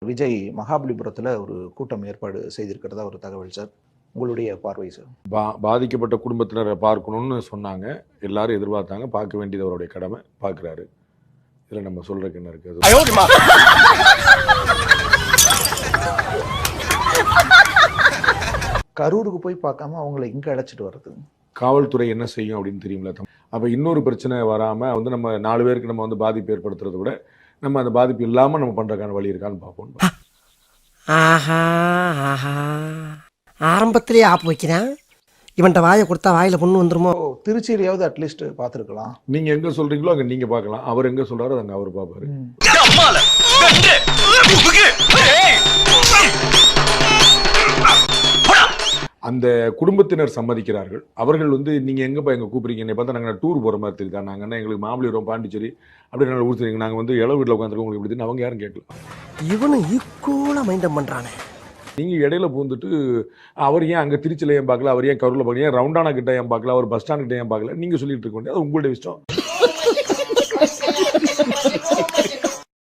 விஜய் மகாபலிபுரத்தில் ஒரு கூட்டம் ஏற்பாடு செய்திருக்கிறதா ஒரு தகவல் சார். உங்களுடைய பார்வை சார். பாதிக்கப்பட்ட குடும்பத்தினரை பார்க்கணும்னு சொன்னாங்க. எல்லாரும் எதிர்பார்த்தாங்க. பார்க்க வேண்டியது அவருடைய கடமை. பார்க்குறாரு. இதில் நம்ம சொல்றதுக்கு என்ன இருக்குது? கரூருக்கு போய் பார்க்காம அவங்கள இங்கே அழைச்சிட்டு வர்றது காவல்துறை என்ன செய்யும் அப்படின்னு தெரியும்ல. அப்போ இன்னொரு பிரச்சனை வராமல் வந்து நம்ம 4 பேருக்கு நம்ம வந்து பாதிப்பு ஏற்படுத்துறத விட நம்ம அந்த பாதிப்பு இல்லாமல் நம்ம பண்ணுறதுக்கான வழி இருக்கான்னு பார்ப்போம். ஆஹா ஆஹா, ஆரம்பத்திலேயே ஆப்பு வைக்கிறேன். இவன்ட்ட வாயை கொடுத்தா வாயில பொண்ணு வந்துருமோ? திருச்சியிலையாவது அட்லீஸ்ட் பார்த்துருக்கலாம். நீங்கள் எங்கே சொல்கிறீங்களோ அங்கே நீங்கள் பார்க்கலாம். அவர் எங்கே சொல்கிறாரோ அங்கே அவர் பார்ப்பாரு. அந்த குடும்பத்தினர் சம்மதிக்கிறார்கள். அவர்கள் வந்து நீங்கள் எங்கேப்பா எங்கே கூப்பிடுறீங்க, என்னை பார்த்தா நாங்கள் டூர் போகிற மாதிரி தெரியுதா, நாங்கள் என்ன எங்களுக்கு மாமல்லபுரம் பாண்டிச்சேரி அப்படி நாங்கள் ஊற்றுறீங்க, நாங்கள் வந்து இளவு வீட்டில் உட்காந்துருக்கோம் உங்களுக்கு இப்படி அவங்க யாரும் கேட்கல. இவனும் ஈக்குவலாக மைண்டம் பண்ணுறானே. நீங்கள் இடையில பூந்துட்டு அவர் ஏன் அங்கே திருச்சியில் ஏன் பார்க்கல, அவர் ஏன் கரூரில் பார்க்கல, ஏன் ரவுண்டானா கிட்ட ஏன் பார்க்கல, அவர் பஸ் ஸ்டாண்ட் கிட்ட ஏன் பார்க்கல, நீங்கள் சொல்லிட்டு இருக்க வேண்டியது அது உங்களுடைய இஷ்டம்.